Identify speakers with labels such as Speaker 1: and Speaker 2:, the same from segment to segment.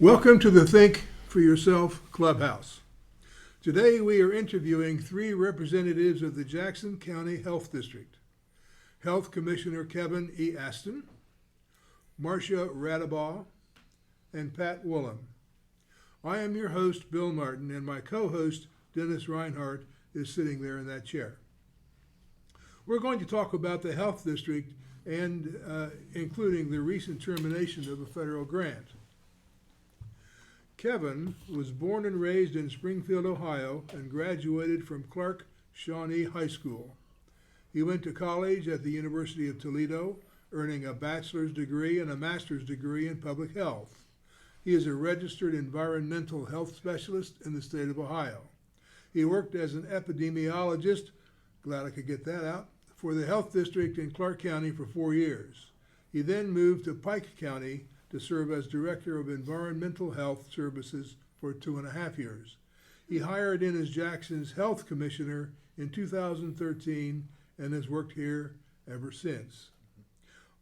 Speaker 1: Welcome to the Think for Yourself Clubhouse. Today we are interviewing three representatives of the Jackson County Health District: Health Commissioner Kevin E. Aston, Marcia Radabaugh, and Pat Woolham. I am your host, Bill Martin, and my co-host, Dennis Reinhardt, is sitting there in that chair. We're going to talk about the Health District and including the recent termination of a federal grant. Kevin was born and raised in Springfield, Ohio, and graduated from Clark Shawnee High School. He went to college at the University of Toledo, earning a bachelor's degree and a master's degree in public health. He is a registered environmental health specialist in the state of Ohio. He worked as an epidemiologist, glad I could get that out, for the Health District in Clark County for 4 years. He then moved to Pike County to serve as Director of Environmental Health Services for 2.5 years. He hired in as Jackson's Health Commissioner in 2013 and has worked here ever since.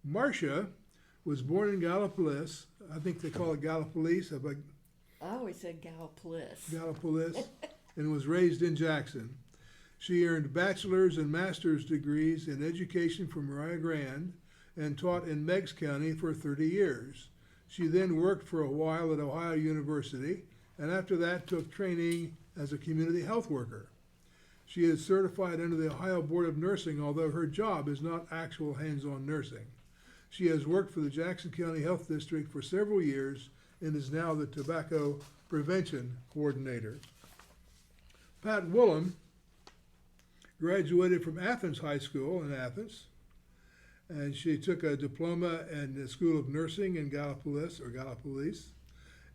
Speaker 1: Marcia was born in Gallipolis. I think they call it Gallipolis.
Speaker 2: I always said Gallipolis.
Speaker 1: Gallipolis, and was raised in Jackson. She earned bachelor's and master's degrees in education from Rio Grande and taught in Meigs County for 30 years. She then worked for a while at Ohio University, and after that took training as a community health worker. She is certified under the Ohio Board of Nursing, although her job is not actual hands-on nursing. She has worked for the Jackson County Health District for several years and is now the Tobacco Prevention Coordinator. Pat Woolham graduated from Athens High School in Athens, and she took a diploma in the School of Nursing in Gallipolis,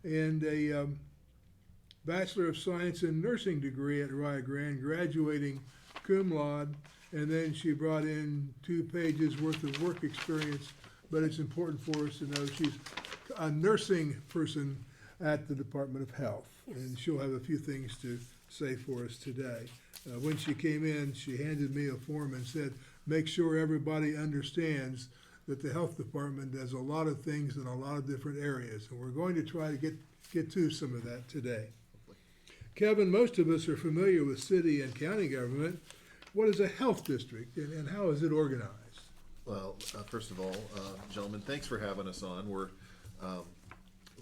Speaker 1: and a Bachelor of Science in Nursing degree at Rio Grande, graduating cum laude, and then she brought in 2 pages worth of work experience, but it's important for us to know she's a nursing person at the Department of Health, and she'll have a few things to say for us today. When she came in, she handed me a form and said, make sure everybody understands that the health department does a lot of things in a lot of different areas, and we're going to try to get to some of that today. Kevin, most of us are familiar with city and county government. What is a health district, and how is it organized?
Speaker 3: Well, first of all, gentlemen, thanks for having us on. We're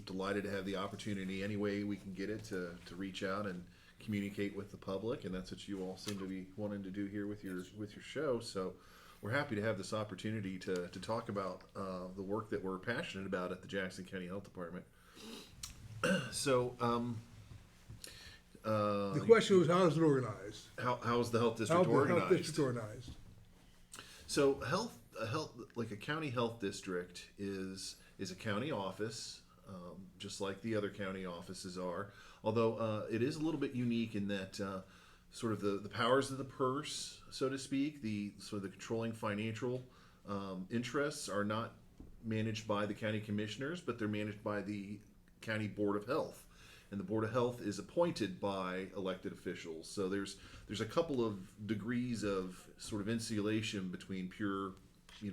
Speaker 3: delighted to have the opportunity any way we can get it to reach out and communicate with the public, and that's what you all seem to be wanting to do here with your show. So we're happy to have this opportunity to talk about the work that we're passionate about at the Jackson County Health Department. So
Speaker 1: The question was, how is it organized?
Speaker 3: How is the health district
Speaker 1: How is the
Speaker 3: organized?
Speaker 1: health district organized?
Speaker 3: So like a county health district is a county office, just like the other county offices are. Although it is a little bit unique in that sort of the powers of the purse, so to speak, the sort of the controlling financial interests are not managed by the county commissioners, but they're managed by the county board of health, and the board of health is appointed by elected officials. So there's a couple of degrees of sort of insulation between pure,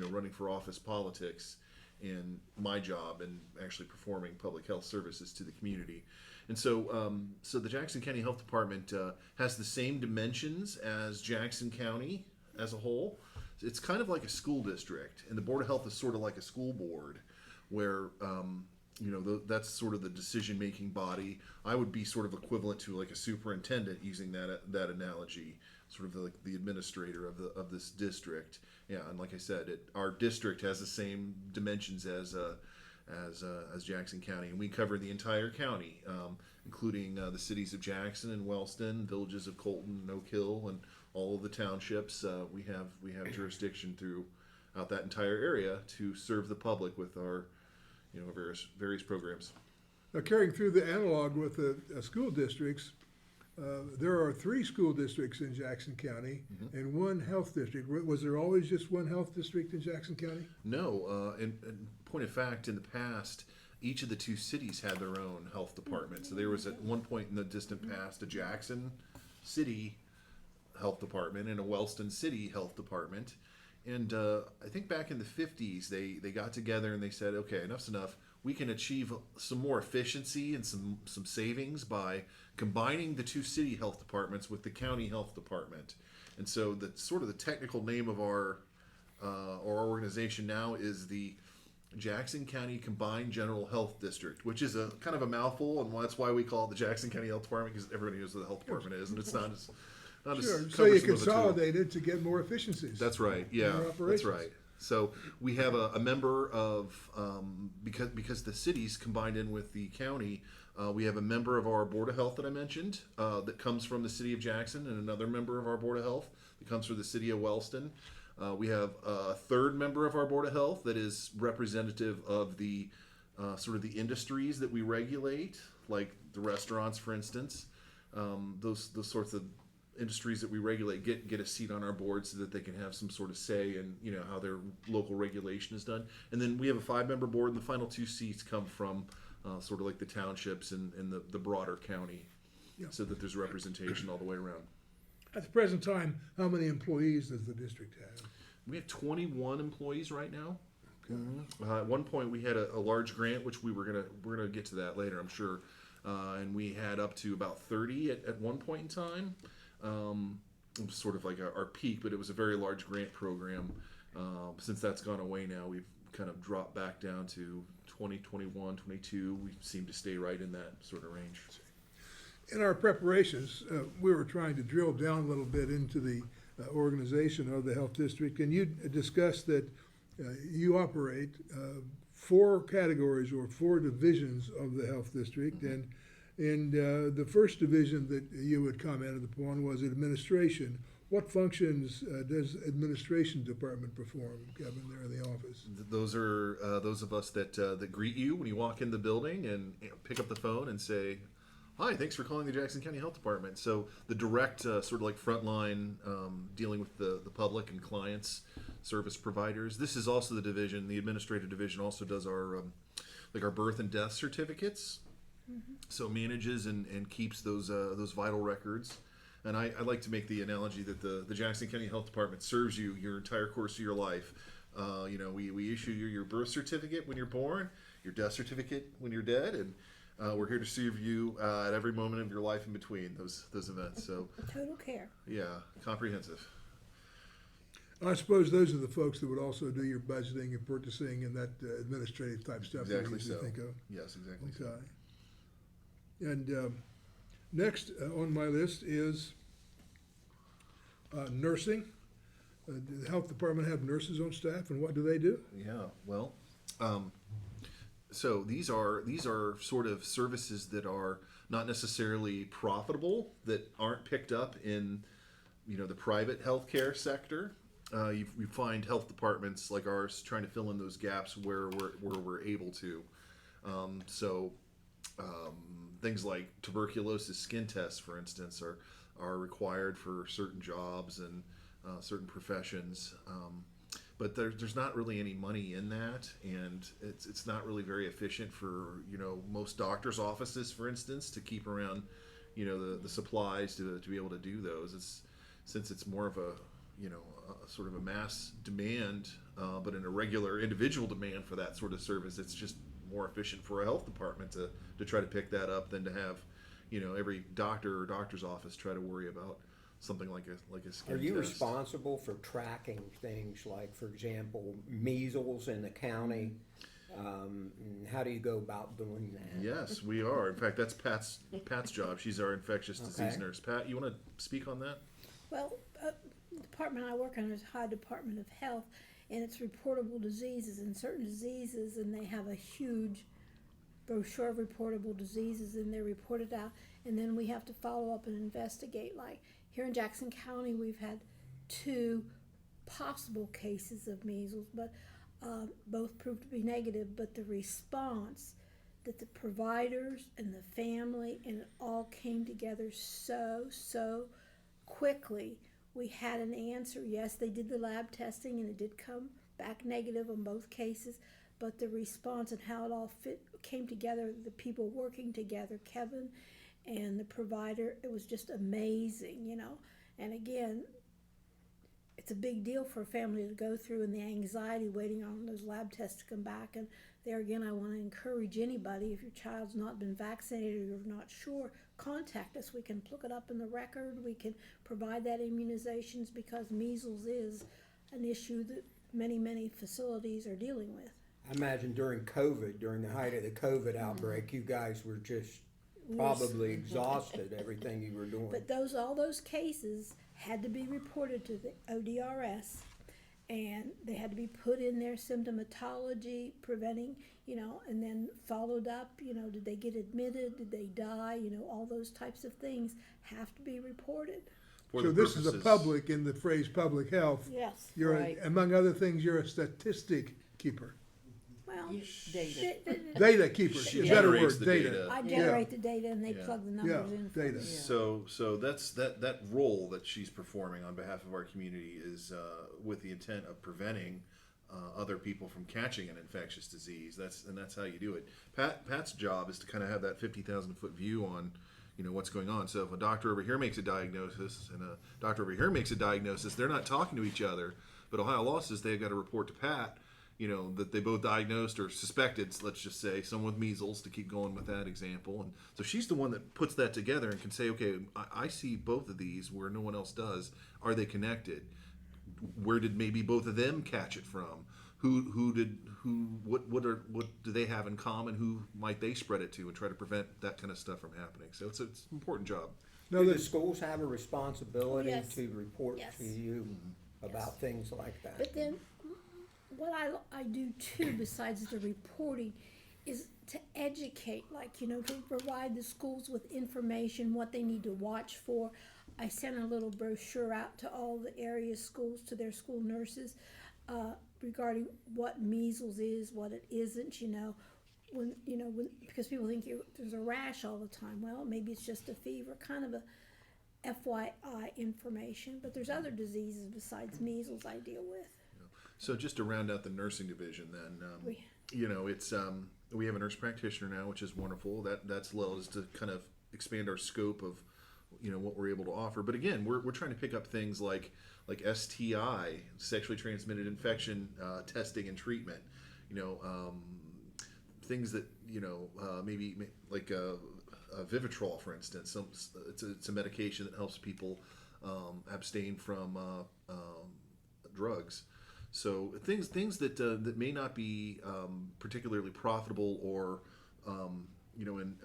Speaker 3: running for office politics and my job and actually performing public health services to the community. And so the Jackson County Health Department has the same dimensions as Jackson County as a whole. It's kind of like a school district, and the Board of Health is sort of like a school board, where that's sort of the decision-making body. I would be sort of equivalent to like a superintendent, using that analogy, sort of like the administrator of this district. Yeah, and like I said, our district has the same dimensions as Jackson County, and we cover the entire county, including the cities of Jackson and Wellston, villages of Colton and Oak Hill, and all of the townships. We have jurisdiction throughout that entire area to serve the public with our various programs.
Speaker 1: Now, carrying through the analog with the school districts, there are 3 school districts in Jackson County and 1 health district. Was there always just 1 health district in Jackson County?
Speaker 3: No. And point of fact, in the past, each of the 2 cities had their own health department. So there was at one point in the distant past a Jackson City Health Department and a Wellston City Health Department. And I think back in the 50s, they got together and they said, okay, enough's enough. we can achieve some more efficiency and some savings by combining the two city health departments with the county health department. And so the sort of the technical name of our organization now is the Jackson County Combined General Health District, which is a kind of a mouthful, and that's why we call it the Jackson County Health Department, because everybody knows what the health department is, and it's not as
Speaker 1: Sure, so you
Speaker 3: cumbersome of a tool.
Speaker 1: consolidate it to get more efficiencies.
Speaker 3: That's right. Yeah,
Speaker 1: More
Speaker 3: that's
Speaker 1: operations.
Speaker 3: right. So we have a member of because the city's combined in with the county. We have a member of our Board of Health that I mentioned that comes from the city of Jackson, and another member of our Board of Health that comes from the city of Wellston. We have a third member of our Board of Health that is representative of the sort of the industries that we regulate, like the restaurants, for instance. Those sorts of industries that we regulate get a seat on our board so that they can have some sort of say in how their local regulation is done. And then we have a 5-member board, and the final 2 seats come from sort of like the townships and the broader county,
Speaker 1: Yeah.
Speaker 3: so that there's representation all the way around.
Speaker 1: At the present time, how many employees does the district have?
Speaker 3: We have 21 employees right now. At one point, we had a large grant, which we're gonna get to that later, I'm sure. And we had up to about 30 at one point in time. It was sort of like our peak, but it was a very large grant program. Since that's gone away now, we've kind of dropped back down to 20, 21, 22. We seem to stay right in that sort of range.
Speaker 1: In our preparations, we were trying to drill down a little bit into the organization of the health district, and you discussed that you operate 4 categories or 4 divisions of the health district, and the first division that you had commented upon was administration. What functions does administration department perform, Kevin, there in the office?
Speaker 3: Those are those of us that greet you when you walk in the building and pick up the phone and say, "Hi, thanks for calling the Jackson County Health Department." So the direct sort of like frontline dealing with the public and clients, service providers. This is also the division. The administrative division also does our like our birth and death certificates. So manages and keeps those vital records. And I like to make the analogy that the Jackson County Health Department serves you your entire course of your life. We issue you your birth certificate when you're born, your death certificate when you're dead, and we're here to serve you at every moment of your life in between those events. So
Speaker 4: Total care.
Speaker 3: yeah, comprehensive.
Speaker 1: I suppose those are the folks that would also do your budgeting and purchasing and that administrative type stuff that you
Speaker 3: Exactly
Speaker 1: usually
Speaker 3: so.
Speaker 1: think of.
Speaker 3: Yes, exactly. So.
Speaker 1: Okay. And next on my list is nursing. Does the health department have nurses on staff, and what do they do?
Speaker 3: Yeah, well, so these are sort of services that are not necessarily profitable, that aren't picked up in the private healthcare sector. You find health departments like ours trying to fill in those gaps where we're able to. Things like tuberculosis skin tests, for instance, are required for certain jobs and certain professions. But there's not really any money in that, and it's not really very efficient for most doctors' offices, for instance, to keep around the supplies to be able to do those. Since it's more of a sort of a mass demand, but in a regular individual demand for that sort of service, it's just more efficient for a health department to try to pick that up than to have every doctor or doctor's office try to worry about something like a skin
Speaker 5: Are you
Speaker 3: test.
Speaker 5: responsible for tracking things like, for example, measles in the county? How do you go about doing that?
Speaker 3: Yes, we are. In fact, that's Pat's job. She's our infectious disease
Speaker 5: Okay.
Speaker 3: nurse. Pat, you want to speak on that?
Speaker 4: Well, the department I work on is High Department of Health, and it's reportable diseases and certain diseases, and they have a huge brochure of reportable diseases, and they're reported out, and then we have to follow up and investigate. Like here in Jackson County, we've had 2 possible cases of measles, but both proved to be negative. But the response that the providers and the family and it all came together so quickly. We had an answer. Yes, they did the lab testing and it did come back negative on both cases, but the response and how it all came together, the people working together, Kevin and the provider, it was just amazing, And again, it's a big deal for a family to go through, and the anxiety waiting on those lab tests to come back. And there again, I want to encourage anybody, if your child's not been vaccinated or you're not sure, contact us. We can look it up in the record. We can provide that immunizations, because measles is an issue that many facilities are dealing with.
Speaker 5: I imagine during COVID, during the height of the COVID outbreak, you guys were just probably exhausted, everything you were doing.
Speaker 4: But all those cases had to be reported to the ODRS, and they had to be put in their symptomatology, preventing, and then followed up, did they get admitted, did they die, all those types of things have to be reported.
Speaker 3: For
Speaker 1: So
Speaker 3: the
Speaker 1: this is a
Speaker 3: purposes-
Speaker 1: public, in the phrase public health.
Speaker 4: Yes.
Speaker 1: You're,
Speaker 2: Right.
Speaker 1: among other things, you're a statistic keeper.
Speaker 4: Well,
Speaker 2: Data.
Speaker 1: Data keeper,
Speaker 3: She
Speaker 1: a better
Speaker 3: generates
Speaker 1: word,
Speaker 3: the
Speaker 1: data.
Speaker 3: data.
Speaker 4: I
Speaker 1: Yeah.
Speaker 4: generate the data and they
Speaker 3: Yeah.
Speaker 4: plug the
Speaker 1: Yeah,
Speaker 4: numbers in. for
Speaker 1: data.
Speaker 4: me.
Speaker 2: Yeah.
Speaker 3: So that's that role that she's performing on behalf of our community is with the intent of preventing other people from catching an infectious disease. That's how you do it. Pat's job is to kind of have that 50,000-foot view on what's going on. So if a doctor over here makes a diagnosis and a doctor over here makes a diagnosis, they're not talking to each other. But Ohio law says they've got to report to Pat, that they both diagnosed or suspected, let's just say, someone with measles, to keep going with that example. And so she's the one that puts that together and can say, okay, I see both of these where no one else does. Are they connected? Where did maybe both of them catch it from? What do they have in common? Who might they spread it to, and try to prevent that kind of stuff from happening? So it's an important job.
Speaker 1: Now,
Speaker 5: Do the
Speaker 1: that,
Speaker 5: schools have a responsibility
Speaker 4: Yes.
Speaker 5: to report
Speaker 4: Yes.
Speaker 5: to you about things like that?
Speaker 4: But then, what I do too, besides the reporting, is to educate, to provide the schools with information, what they need to watch for. I sent a little brochure out to all the area schools, to their school nurses, regarding what measles is, what it isn't, when because people think there's a rash all the time. Well, maybe it's just a fever, kind of a FYI information, but there's other diseases besides measles I deal with.
Speaker 3: So just to round out the nursing division, then, it's we have a nurse practitioner now, which is wonderful. That's allowed us to kind of expand our scope of what we're able to offer. But again, we're trying to pick up things like STI, sexually transmitted infection testing and treatment. Things that maybe like Vivitrol, for instance. It's a medication that helps people abstain from drugs. So things that may not be particularly profitable or in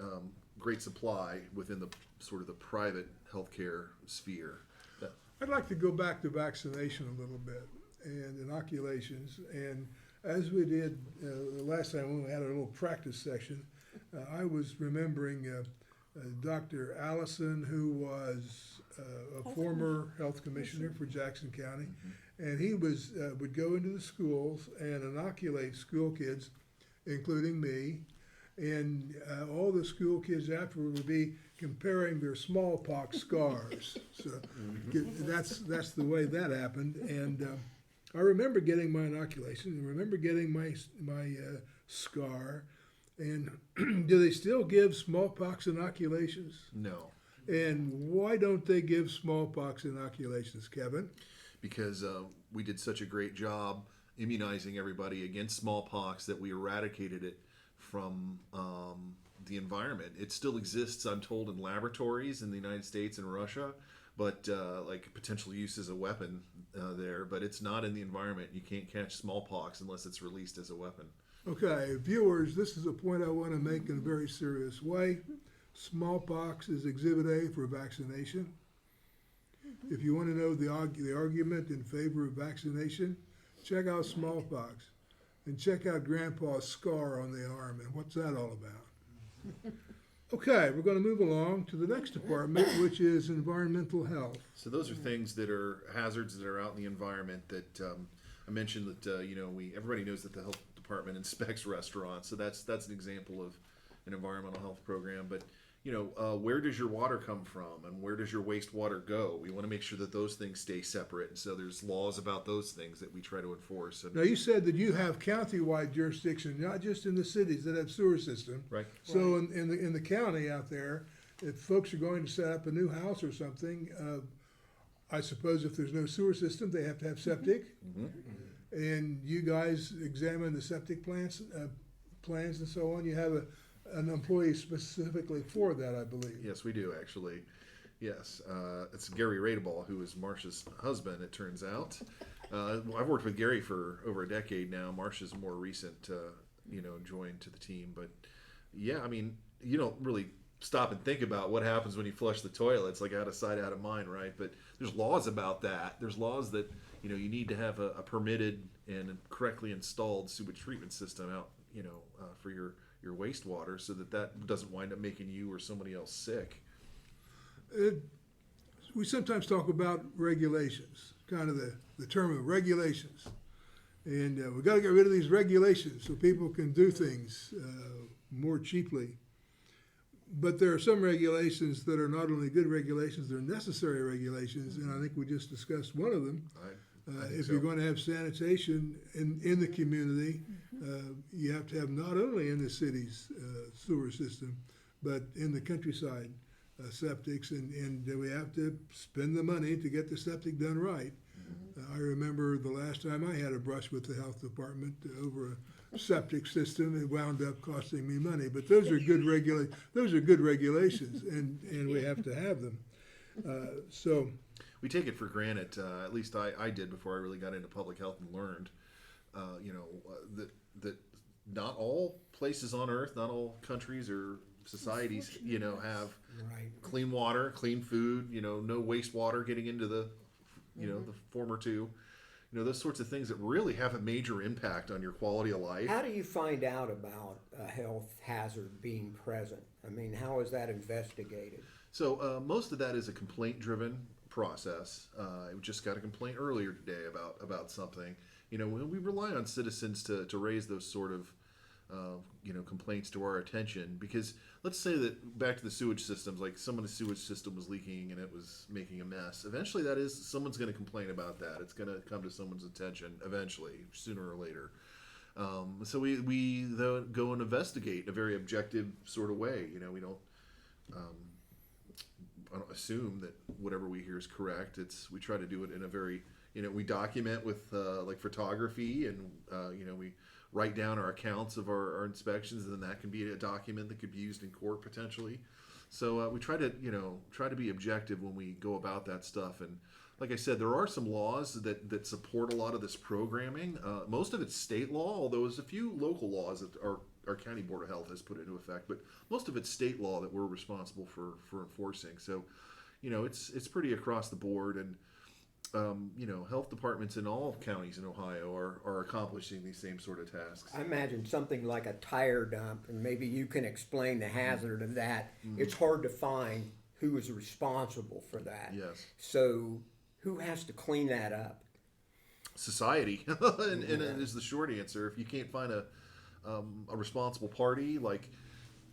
Speaker 3: great supply within the sort of the private healthcare sphere.
Speaker 1: I'd like to go back to vaccination a little bit and inoculations. And as we did the last time when we had a little practice session, I was remembering Dr. Allison, who was a former health commissioner for Jackson County, and he would go into the schools and inoculate school kids, including me, and all the school kids afterward would be comparing their smallpox scars. So that's the way that happened. And I remember getting my inoculation, and remember getting my scar. And do they still give smallpox inoculations?
Speaker 3: No,
Speaker 1: And why don't they give smallpox inoculations, Kevin?
Speaker 3: because we did such a great job immunizing everybody against smallpox that we eradicated it from the environment. It still exists, I'm told, in laboratories in the United States and Russia, but like potential use as a weapon there. But it's not in the environment. You can't catch smallpox unless it's released as a weapon.
Speaker 1: Okay, viewers, this is a point I want to make in a very serious way. Smallpox is Exhibit A for vaccination. If you want to know the argument in favor of vaccination, check out smallpox and check out Grandpa's scar on the arm and what's that all about. Okay, we're going to move along to the next department, which is environmental health.
Speaker 3: So those are things that are hazards that are out in the environment that I mentioned that everybody knows that the health department inspects restaurants. So that's an example of an environmental health program. But where does your water come from and where does your wastewater go? We want to make sure that those things stay separate. And so there's laws about those things that we try to enforce. And
Speaker 1: Now, you said that you have county-wide jurisdiction, not just in the cities that have sewer system.
Speaker 3: right.
Speaker 1: So in the county out there, if folks are going to set up a new house or something, I suppose if there's no sewer system, they have to have septic. And you guys examine the septic plans and so on. You have an employee specifically for that, I believe.
Speaker 3: Yes, we do actually. Yes, it's Gary Radeball, who is Marcia's husband. It turns out. I've worked with Gary for over a decade now. Marcia's more recent, joined to the team. But yeah, I mean, you don't really stop and think about what happens when you flush the toilet. It's like out of sight, out of mind, right? But there's laws about that. There's laws that you need to have a permitted and correctly installed sewage treatment system out, for your wastewater, so that doesn't wind up making you or somebody else sick.
Speaker 1: We sometimes talk about regulations, kind of the term of regulations. And we've got to get rid of these regulations so people can do things more cheaply. But there are some regulations that are not only good regulations, they're necessary regulations, and I think we just discussed one of them.
Speaker 3: I think
Speaker 1: If
Speaker 3: so.
Speaker 1: you're going to have sanitation in the community, you have to have not only in the city's sewer system, but in the countryside septics, and we have to spend the money to get the septic done right. I remember the last time I had a brush with the health department over a septic system, it wound up costing me money. But those are good regulations, and we have to have them. So
Speaker 3: We take it for granted. At least I did before I really got into public health and learned, that not all places on Earth, not all countries or societies, have
Speaker 5: Right.
Speaker 3: clean water, clean food. No wastewater getting into the former two. Those sorts of things that really have a major impact on your quality of life.
Speaker 5: How do you find out about a health hazard being present? I mean, how is that investigated?
Speaker 3: So most of that is a complaint-driven process. I just got a complaint earlier today about something. We rely on citizens to raise those sort of complaints to our attention, because let's say that back to the sewage systems, like someone's sewage system was leaking and it was making a mess. Eventually, someone's going to complain about that. It's going to come to someone's attention eventually, sooner or later. So we go and investigate in a very objective sort of way. We don't. I don't assume that whatever we hear is correct. We try to do it in a very, we document with like photography, and we write down our accounts of our inspections, and then that can be a document that could be used in court potentially. So we try to be objective when we go about that stuff. And like I said, there are some laws that support a lot of this programming. Most of it's state law, although there's a few local laws that our county board of health has put into effect. But most of it's state law that we're responsible for enforcing. So, it's pretty across the board. And health departments in all counties in Ohio are accomplishing these same sort of tasks.
Speaker 5: I imagine something like a tire dump, and maybe you can explain the hazard of that. It's hard to find who is responsible for that.
Speaker 3: Yes.
Speaker 5: So who has to clean that up?
Speaker 3: Society, and it is the short answer. If you can't find a responsible party, let's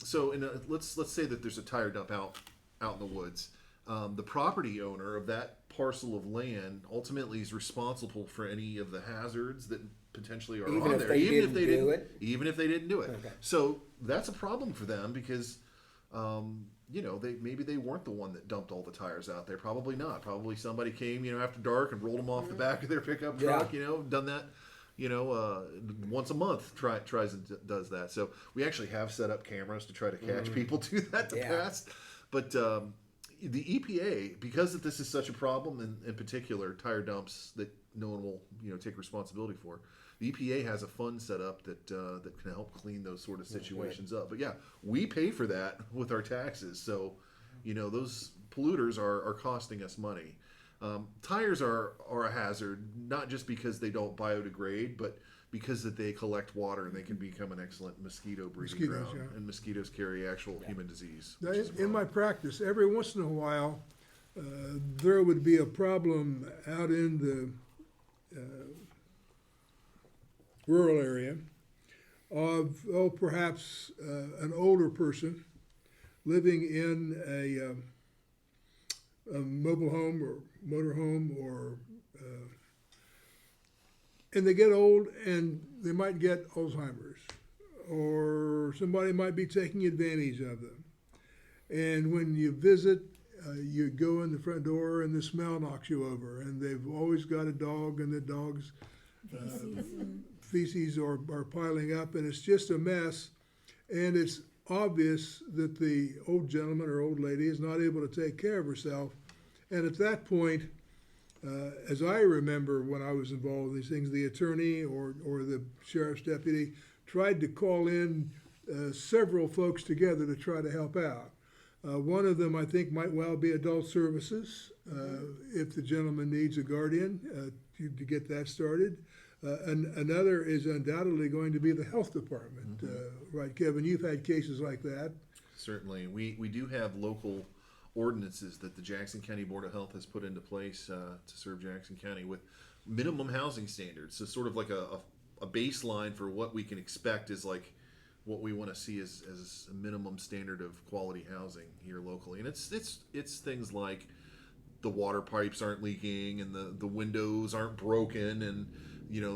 Speaker 3: say that there's a tire dump out in the woods. The property owner of that parcel of land ultimately is responsible for any of the hazards that potentially are
Speaker 5: Even
Speaker 3: on
Speaker 5: if
Speaker 3: there,
Speaker 5: they didn't do it?
Speaker 3: Even if they didn't do it.
Speaker 5: Okay.
Speaker 3: So that's a problem for them, because maybe they weren't the one that dumped all the tires out there. Probably not. Probably somebody came, after dark and rolled them off the back of their pickup truck. Done that. Once a month tries and does that. So we actually have set up cameras to try to catch people do that in the past. But the EPA, because this is such a problem, in particular tire dumps that no one will take responsibility for, the EPA has a fund set up that can help clean those sort of situations up. But yeah, we pay for that with our taxes. So those polluters are costing us money. Tires are a hazard, not just because they don't biodegrade, but because that they collect water and they can become an excellent mosquito breeding ground.
Speaker 1: yeah.
Speaker 3: And mosquitoes carry actual human disease.
Speaker 1: Now,
Speaker 3: which is a
Speaker 1: in my
Speaker 3: problem.
Speaker 1: practice, every once in a while, there would be a problem out in the rural area of, perhaps an older person living in a mobile home or motor home, and they get old and they might get Alzheimer's, or somebody might be taking advantage of them. And when you visit, you go in the front door and the smell knocks you over, and they've always got a dog, and the dog's feces are piling up, and it's just a mess. And it's obvious that the old gentleman or old lady is not able to take care of herself. And at that point, as I remember when I was involved in these things, the attorney or the sheriff's deputy tried to call in several folks together to try to help out. One of them, I think, might well be adult services, if the gentleman needs a guardian, to get that started. Another is undoubtedly going to be the health department, right, Kevin? You've had cases like that.
Speaker 3: Certainly, we do have local ordinances that the Jackson County Board of Health has put into place to serve Jackson County with minimum housing standards. So sort of like a baseline for what we can expect is like what we want to see as a minimum standard of quality housing here locally. And it's things like the water pipes aren't leaking and the windows aren't broken, and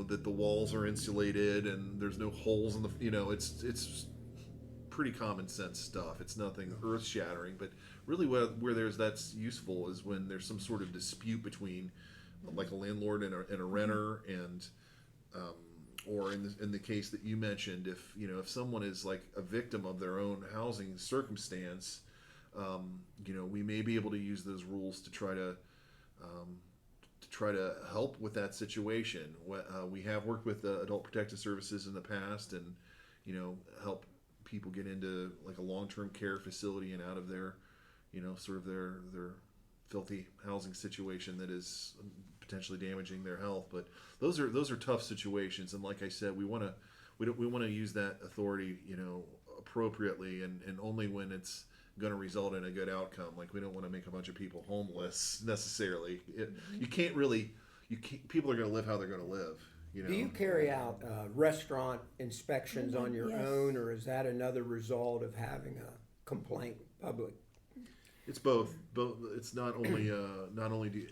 Speaker 3: that the walls are insulated and there's no holes in the it's pretty common sense stuff. It's nothing earth shattering, but really where that's useful is when there's some sort of dispute between like a landlord and a renter, and or in the case that you mentioned, if someone is like a victim of their own housing circumstance, we may be able to use those rules to try to help with that situation. We have worked with Adult Protective Services in the past, and help people get into like a long-term care facility and out of their sort of their filthy housing situation that is potentially damaging their health. But those are tough situations, and like I said, we want to use that authority appropriately, and only when it's going to result in a good outcome. Like, we don't want to make a bunch of people homeless necessarily. People are going to live how they're going to live.
Speaker 5: Do you carry out restaurant inspections on your
Speaker 4: Yes.
Speaker 5: own, or is that another result of having a complaint public?
Speaker 3: It's both. It's not only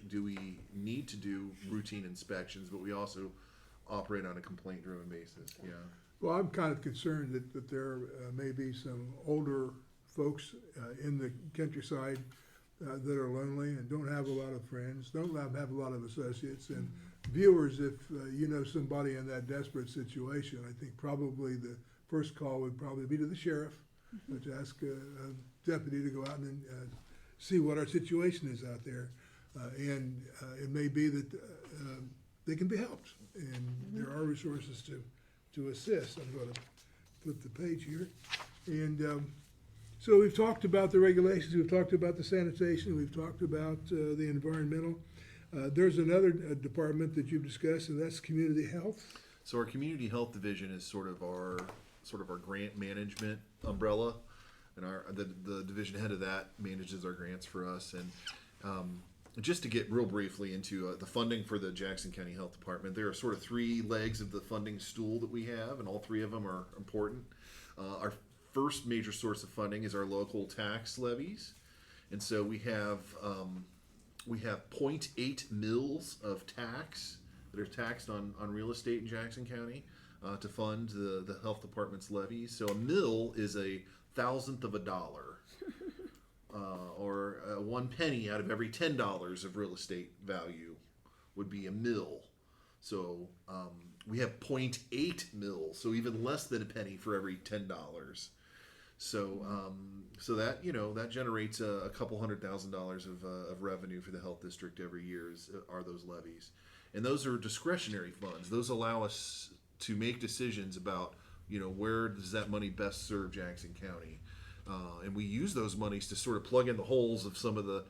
Speaker 3: do we need to do routine inspections, but we also operate on a complaint-driven basis. Yeah.
Speaker 1: Well, I'm kind of concerned that there may be some older folks in the countryside that are lonely and don't have a lot of friends, don't have a lot of associates. And viewers, if you know somebody in that desperate situation, I think probably the first call would probably be to the sheriff, to ask a deputy to go out and see what our situation is out there. And it may be that they can be helped, and there are resources to assist. I'm going to flip the page here. And so we've talked about the regulations, we've talked about the sanitation, we've talked about the environmental. There's another department that you've discussed, and that's community health.
Speaker 3: So our community health division is sort of our grant management umbrella, and the division head of that manages our grants for us. And just to get real briefly into the funding for the Jackson County Health Department, there are sort of three legs of the funding stool that we have, and all three of them are important. Our first major source of funding is our local tax levies, and so we have 0.8 mils of tax that are taxed on real estate in Jackson County to fund the health department's levies. So a mil is a thousandth of a dollar, or 1 penny out of every $10 of real estate value would be a mil. So we have 0.8 mils, so even less than a penny for every $10. So that that generates a couple $100,000 of revenue for the health district every year. Are those levies, and those are discretionary funds. Those allow us to make decisions about where does that money best serve Jackson County, and we use those monies to sort of plug in the holes of some of the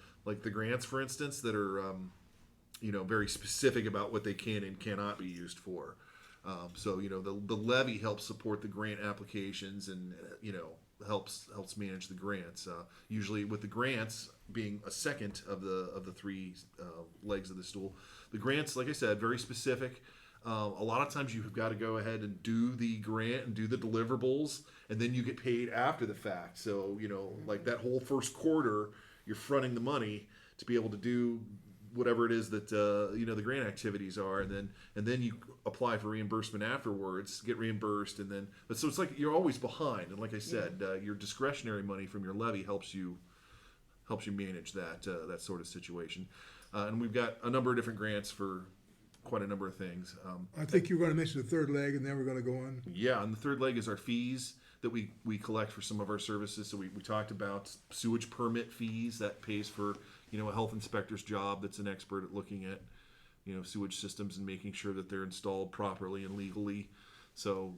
Speaker 3: grants, for instance, that are very specific about what they can and cannot be used for. So the levy helps support the grant applications, and helps manage the grants. Usually, with the grants being a second of the three legs of the stool, the grants, like I said, very specific. A lot of times you've got to go ahead and do the grant and do the deliverables, and then you get paid after the fact. So like that whole first quarter, you're fronting the money to be able to do whatever it is that the grant activities are, and then you apply for reimbursement afterwards, get reimbursed, but so it's like you're always behind. And like I said, your discretionary money from your levy helps you helps you manage that sort of situation. And we've got a number of different grants for quite a number of things.
Speaker 1: I think you were going to mention the third leg, and then we're going to go on.
Speaker 3: Yeah, and the third leg is our fees that we collect for some of our services. So we talked about sewage permit fees that pays for, a health inspector's job that's an expert at looking at, sewage systems and making sure that they're installed properly and legally. So,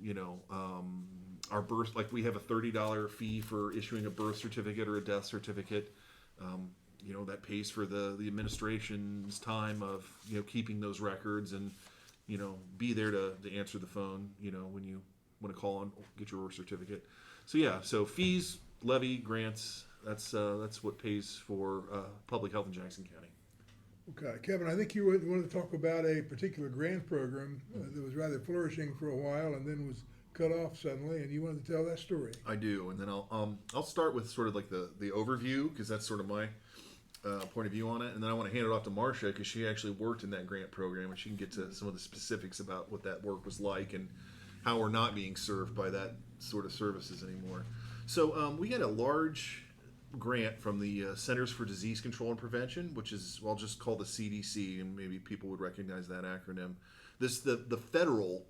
Speaker 3: our birth, like we have a $30 fee for issuing a birth certificate or a death certificate. That pays for the administration's time of, keeping those records and, be there to answer the phone, when you want to call and get your birth certificate. So fees, levy, grants, that's what pays for public health in Jackson County.
Speaker 1: Okay, Kevin, I think you wanted to talk about a particular grant program that was rather flourishing for a while and then was cut off suddenly, and you wanted to tell that story.
Speaker 3: I do, and then I'll start with sort of like the overview, because that's sort of my point of view on it, and then I want to hand it off to Marcia, because she actually worked in that grant program, and she can get to some of the specifics about what that work was like and how we're not being served by that sort of services anymore. So we had a large grant from the Centers for Disease Control and Prevention, which is, I'll just call the CDC, and maybe people would recognize that acronym. The federal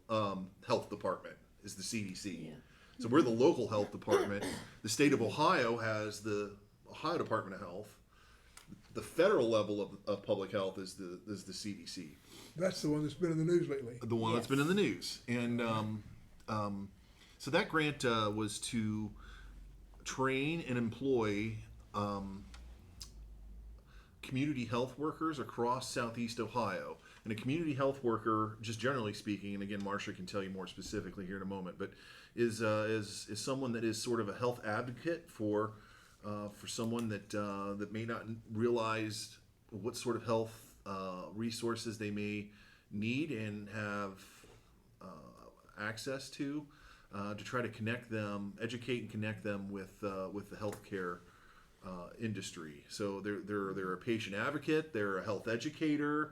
Speaker 3: health department is the CDC.
Speaker 2: Yeah.
Speaker 3: So we're the local health department. The state of Ohio has the Ohio Department of Health. The federal level of public health is the CDC.
Speaker 1: That's the one that's been in the news lately.
Speaker 3: The one that's been in the news. And so that grant was to train and employ community health workers across Southeast Ohio. And a community health worker, just generally speaking, and again, Marcia can tell you more specifically here in a moment, but is someone that is sort of a health advocate for someone that may not realize what sort of health resources they may need and have access to try to connect them, educate and connect them with the healthcare industry. So they're a patient advocate, they're a health educator.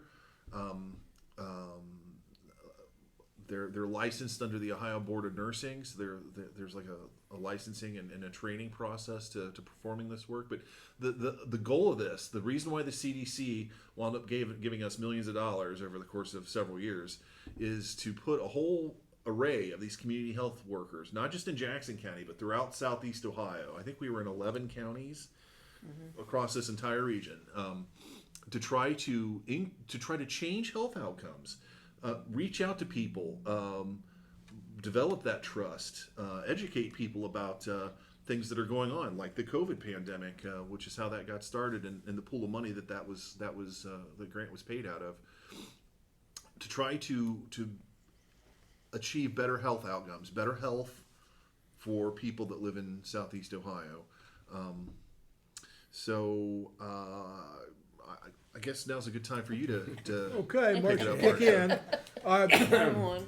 Speaker 3: They're licensed under the Ohio Board of Nursing, so there's like a licensing and a training process to performing this work. But the goal of this, the reason why the CDC wound up giving us millions of dollars over the course of several years, is to put a whole array of these community health workers, not just in Jackson County, but throughout Southeast Ohio. I think we were in 11 counties across this entire region, to try to change health outcomes, reach out to people, develop that trust, educate people about things that are going on, like the COVID pandemic, which is how that got started, and the pool of money that was the grant was paid out of, to try to achieve better health outcomes, better health for people that live in Southeast Ohio. I guess now's a good time for you to
Speaker 1: Okay,
Speaker 3: Pick it
Speaker 1: Marcia,
Speaker 3: up,
Speaker 1: kick in.
Speaker 2: Come on.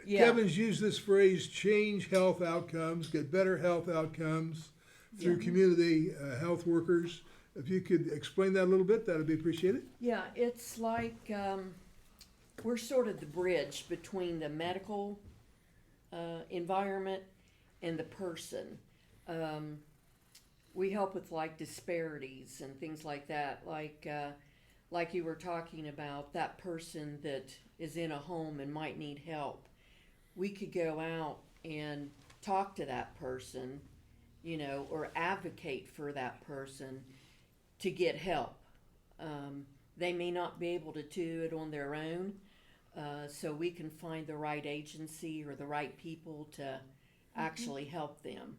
Speaker 2: Yeah.
Speaker 1: Kevin's used this phrase, change health outcomes, get better health outcomes through community health workers. If you could explain that a little bit, that would be appreciated.
Speaker 2: Yeah, it's like we're sort of the bridge between the medical environment and the person. We help with like disparities and things like that. Like you were talking about, that person that is in a home and might need help. We could go out and talk to that person, or advocate for that person to get help. They may not be able to do it on their own, so we can find the right agency or the right people to actually help them.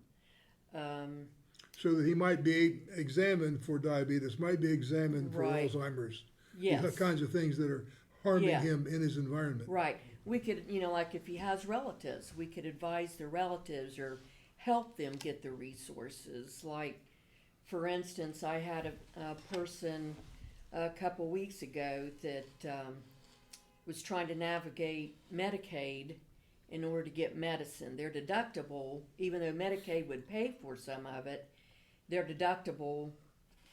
Speaker 1: So that he might be examined for diabetes, might be examined for
Speaker 2: Right.
Speaker 1: Alzheimer's.
Speaker 2: Yes.
Speaker 1: The kinds of things that are harming
Speaker 2: Yeah.
Speaker 1: him in his environment.
Speaker 2: Right. We could, like if he has relatives, we could advise the relatives or help them get the resources. Like, for instance, I had a person a couple weeks ago that was trying to navigate Medicaid in order to get medicine. Their deductible, even though Medicaid would pay for some of it, their deductible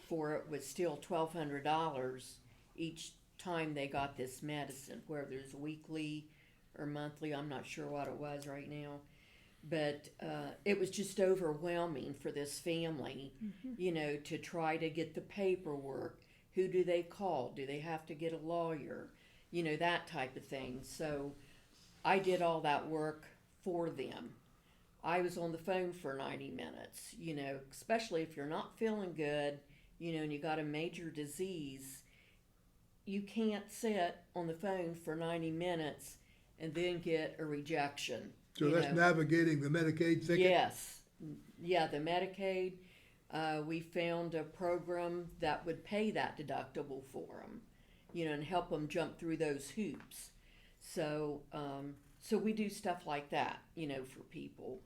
Speaker 2: for it was still $1,200 each time they got this medicine, whether it's weekly or monthly. I'm not sure what it was right now. But it was just overwhelming for this family, you know, to try to get the paperwork. Who do they call? Do they have to get a lawyer? You know, that type of thing. So I did all that work for them. I was on the phone for 90 minutes, you know, especially if you're not feeling good, you know, and you got a major disease. You can't sit on the phone for 90 minutes and then get a rejection.
Speaker 1: So
Speaker 2: you
Speaker 1: that's
Speaker 2: know.
Speaker 1: navigating the Medicaid thicket?
Speaker 2: Yes. Yeah, the Medicaid, we found a program that would pay that deductible for them, you know, and help them jump through those hoops. So, so we do stuff like that, you know, for people.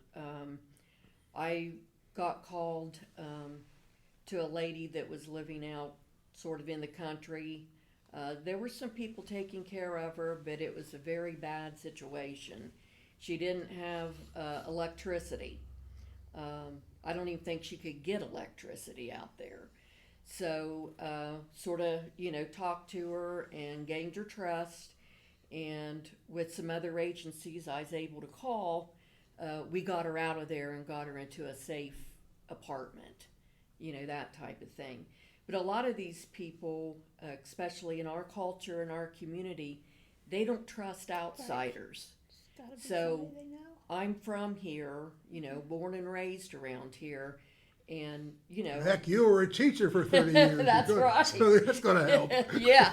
Speaker 2: I got called to a lady that was living out sort of in the country. There were some people taking care of her, but it was a very bad situation. She didn't have electricity. I don't even think she could get electricity out there. So, sort of, you know, talked to her and gained her trust. And with some other agencies I was able to call, we got her out of there and got her into a safe apartment, you know, that type of thing. But a lot of these people, especially in our culture and our community, they don't trust outsiders.
Speaker 4: It's gotta be
Speaker 2: So,
Speaker 4: somebody they know.
Speaker 2: I'm from here, you know, born and raised around here, and, you know.
Speaker 1: Heck, you were a teacher for 30 years.
Speaker 2: That's right.
Speaker 1: So that's going to help.
Speaker 2: Yeah.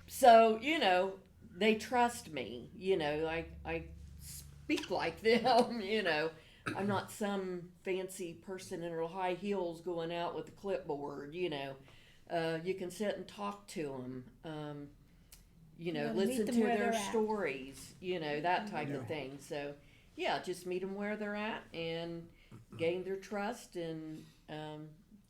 Speaker 2: So, you know, they trust me, you know, I speak like them, you know. I'm not some fancy person in her high heels going out with a clipboard, you know. You can sit and talk to them, you know,
Speaker 4: gotta meet
Speaker 2: listen
Speaker 4: them
Speaker 2: to
Speaker 4: where
Speaker 2: their
Speaker 4: they're at.
Speaker 2: stories, you know, that type
Speaker 1: Yeah.
Speaker 2: of thing. So, yeah, just meet them where they're at and gain their trust, and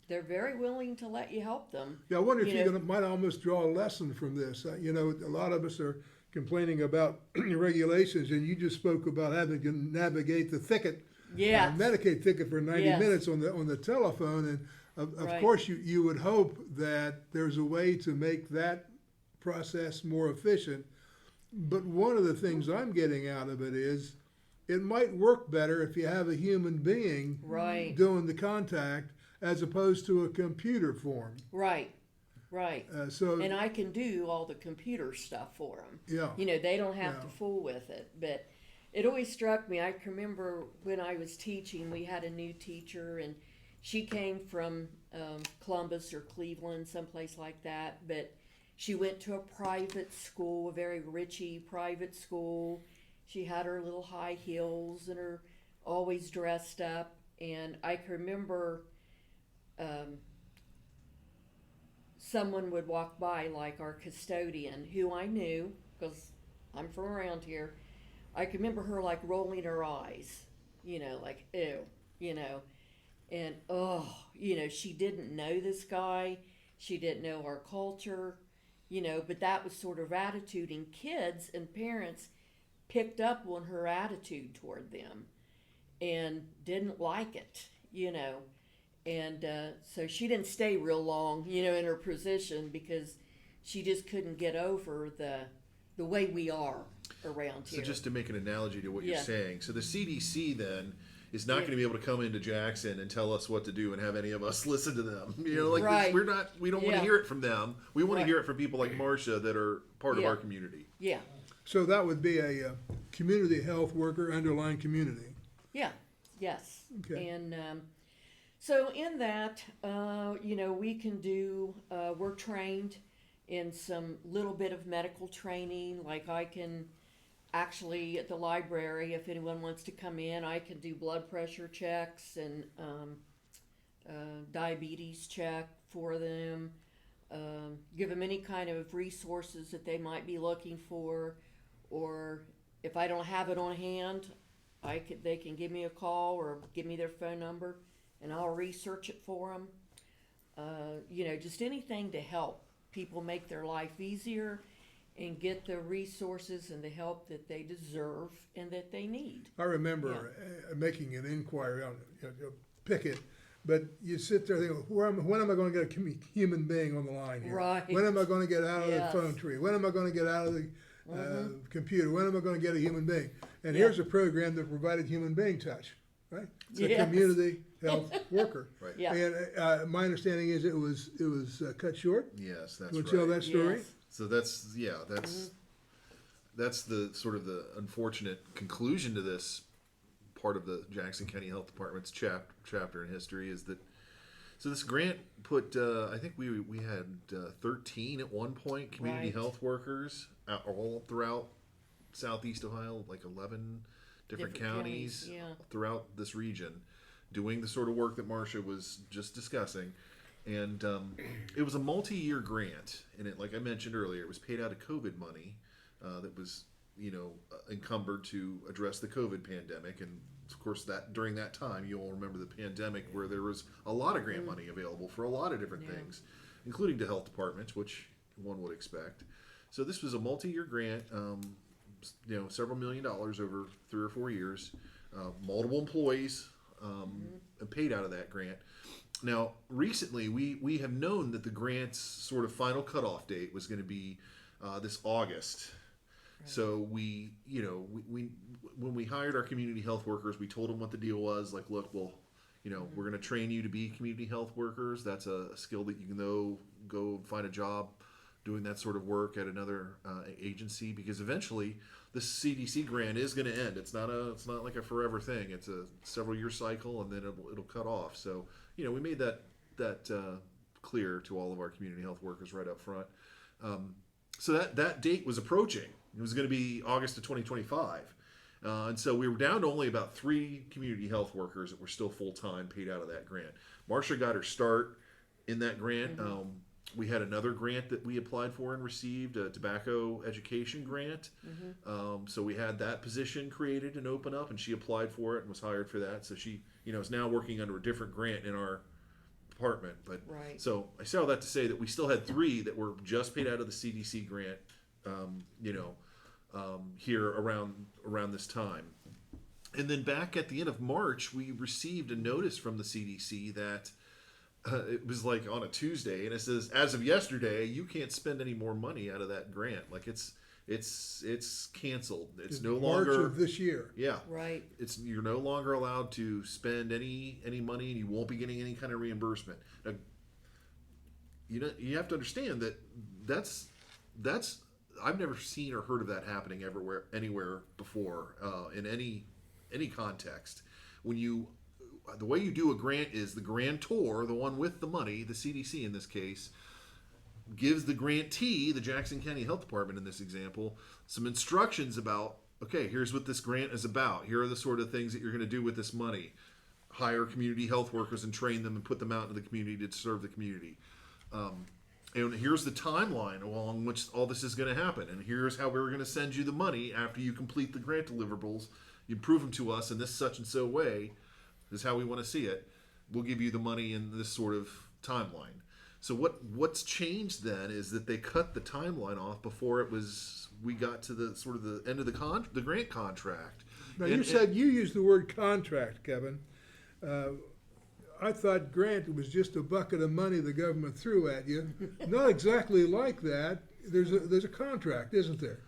Speaker 2: they're very willing to let you help them.
Speaker 1: Yeah, I wonder if
Speaker 2: You
Speaker 1: you
Speaker 2: know-
Speaker 1: might almost draw a lesson from this. You know, a lot of us are complaining about regulations, and you just spoke about having to navigate the thicket,
Speaker 2: Yeah.
Speaker 1: Medicaid thicket for 90
Speaker 2: Yes.
Speaker 1: minutes on the telephone. And of
Speaker 2: Right.
Speaker 1: course, you would hope that there's a way to make that process more efficient. But one of the things I'm getting out of it is it might work better if you have a human being
Speaker 2: Right.
Speaker 1: doing the contact as opposed to a computer form.
Speaker 2: Right. Right.
Speaker 1: So
Speaker 2: And I can do all the computer stuff for them.
Speaker 1: yeah,
Speaker 2: You know, they don't have
Speaker 1: Yeah.
Speaker 2: to fool with it. But it always struck me. I can remember when I was teaching, we had a new teacher, and she came from Columbus or Cleveland, someplace like that. But she went to a private school, a very richy private school. She had her little high heels and her always dressed up. And I can remember someone would walk by, like our custodian, who I knew because I'm from around here. I can remember her like rolling her eyes, you know, like ew, you know, and you know, she didn't know this guy, she didn't know our culture, you know, but that was sort of her attitude, and kids and parents picked up on her attitude toward them and didn't like it, you know. And so she didn't stay real long, you know, in her position, because she just couldn't get over the way we are around
Speaker 3: So
Speaker 2: here.
Speaker 3: just to make an analogy to what
Speaker 2: Yeah.
Speaker 3: you're saying, so the CDC then is not
Speaker 2: Yeah.
Speaker 3: going to be able to come into Jackson and tell us what to do and have any of us listen to them. You know, like
Speaker 2: Right.
Speaker 3: we don't want
Speaker 2: Yeah.
Speaker 3: to hear it from them. We want
Speaker 2: Right.
Speaker 3: to hear it from people like Marcia that are part of
Speaker 2: Yeah.
Speaker 3: our community.
Speaker 2: Yeah,
Speaker 1: so that would be a community health worker, underlying community.
Speaker 2: yeah, yes.
Speaker 1: Okay.
Speaker 2: And so in that, you know, we can do, we're trained in some little bit of medical training. Like I can actually, at the library, if anyone wants to come in, I can do blood pressure checks and diabetes check for them, give them any kind of resources that they might be looking for, or if I don't have it on hand, they can give me a call or give me their phone number, and I'll research it for them. You know, just anything to help people make their life easier and get the resources and the help that they deserve and that they need.
Speaker 1: I remember making an inquiry on picket, but you sit there thinking, when am I going to get a human being on the line here?
Speaker 2: Right.
Speaker 1: When am I going to get out of
Speaker 2: Yes.
Speaker 1: the phone tree? When am I going to get out of computer. When am I going to get a human being? And here's a program that provided human being touch, right? It's a
Speaker 2: Yes.
Speaker 1: community health worker.
Speaker 3: Right.
Speaker 2: Yeah.
Speaker 1: And my understanding is it was cut short.
Speaker 3: Yes, that's
Speaker 1: You want
Speaker 3: right.
Speaker 1: to tell that story?
Speaker 2: Yes.
Speaker 3: So that's the sort of the unfortunate conclusion to this part of the Jackson County Health Department's chapter in history is that. So this grant put, I think we had 13 at one point community
Speaker 2: Right.
Speaker 3: health workers all throughout Southeast Ohio, like 11 different counties
Speaker 2: yeah.
Speaker 3: throughout this region, doing the sort of work that Marcia was just discussing. And it was a multi-year grant, and it, like I mentioned earlier, it was paid out of COVID money that was, encumbered to address the COVID pandemic. And of course, that during that time, you'll remember the pandemic where there was a lot of grant money available for a lot of different things, including to health departments, which one would expect. So this was a multi-year grant, several $1 million over 3 or 4 years, multiple employees, and paid out of that grant. Now, recently, we have known that the grant's sort of final cutoff date was going to be this August. Right. So we when we hired our community health workers, we told them what the deal was. Like, look, we're going to train you to be community health workers. That's a skill that you can go find a job doing that sort of work at another agency, because eventually the CDC grant is going to end. It's not like a forever thing. It's a several year cycle, and then it'll cut off. So we made that clear to all of our community health workers right up front. So that date was approaching. It was going to be August of 2025. And so we were down to only about 3 community health workers that were still full-time paid out of that grant. Marcia got her start in that grant. We had another grant that we applied for and received, a tobacco education grant. So we had that position created and open up, and she applied for it and was hired for that. So she, is now working under a different grant in our department. But
Speaker 2: Right.
Speaker 3: So I say all that to say that we still had 3 that were just paid out of the CDC grant, here around this time. And then back at the end of March, we received a notice from the CDC that it was like on a Tuesday, and it says, as of yesterday, you can't spend any more money out of that grant. Like it's canceled. It's no longer
Speaker 1: March of this year.
Speaker 3: Yeah.
Speaker 2: Right.
Speaker 3: You're no longer allowed to spend any money, and you won't be getting any kind of reimbursement. Now, you have to understand that that's I've never seen or heard of that happening anywhere before in any context. The way you do a grant is the grantor, the one with the money, the CDC in this case, gives the grantee, the Jackson County Health Department in this example, some instructions about, okay, here's what this grant is about. Here are the sort of things that you're going to do with this money. Hire community health workers and train them and put them out into the community to serve the community. And here's the timeline along which all this is going to happen. And here's how we're going to send you the money after you complete the grant deliverables. You prove them to us in this such and so way. This is how we want to see it. We'll give you the money in this sort of timeline. So what's changed then is that they cut the timeline off before we got to the sort of the end of the grant contract.
Speaker 1: Now, you said you used the word contract, Kevin. I thought grant was just a bucket of money the government threw at you. Not exactly like that. There's a contract, isn't there?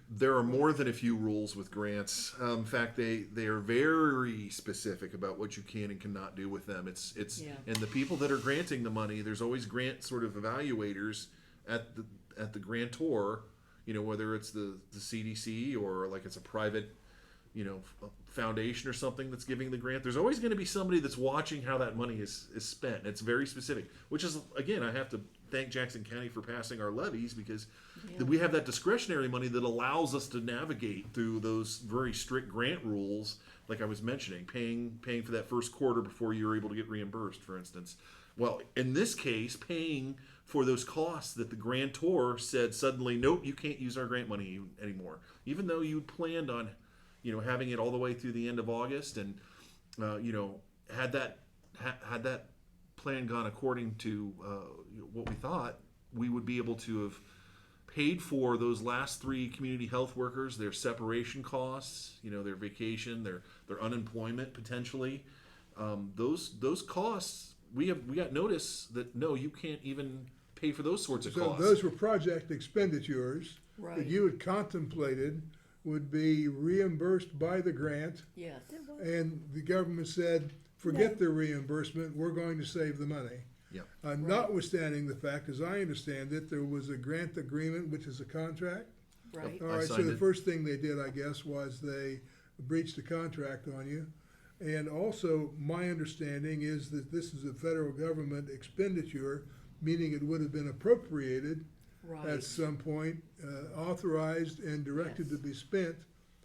Speaker 3: There are more than a few rules with grants. In fact, they are very specific about what you can and cannot do with them. And the people that are granting the money, there's always grant sort of evaluators at the grantor. Whether it's the CDC or like it's a private, foundation or something that's giving the grant. There's always going to be somebody that's watching how that money is spent. It's very specific. Which is, again, I have to thank Jackson County for passing our levies, because we have that discretionary money that allows us to navigate through those very strict grant rules, like I was mentioning, paying for that first quarter before you're able to get reimbursed, for instance. Well, in this case, paying for those costs that the grantor said suddenly, nope, you can't use our grant money anymore, even though you planned on, having it all the way through the end of August, and had that plan gone according to what we thought, we would be able to have paid for those last 3 community health workers, their separation costs, their vacation, their unemployment potentially. Those costs, we got notice that no, you can't even pay for those sorts of
Speaker 1: So
Speaker 3: costs.
Speaker 1: those were project expenditures that
Speaker 2: Right.
Speaker 1: you had contemplated would be reimbursed by the grant,
Speaker 2: Yes.
Speaker 4: There was-
Speaker 1: and the government said, forget the reimbursement, we're going to save the money.
Speaker 3: Yeah.
Speaker 1: Notwithstanding the fact, as I understand it, there was a grant agreement, which is a contract.
Speaker 2: Right.
Speaker 1: All
Speaker 3: I
Speaker 1: right, so
Speaker 3: signed
Speaker 1: the
Speaker 3: it.
Speaker 1: first thing they did, I guess, was they breached the contract on you. And also, my understanding is that this is a federal government expenditure, meaning it would have been appropriated
Speaker 2: Right.
Speaker 1: at some point, authorized and directed to
Speaker 2: Yes.
Speaker 1: be spent.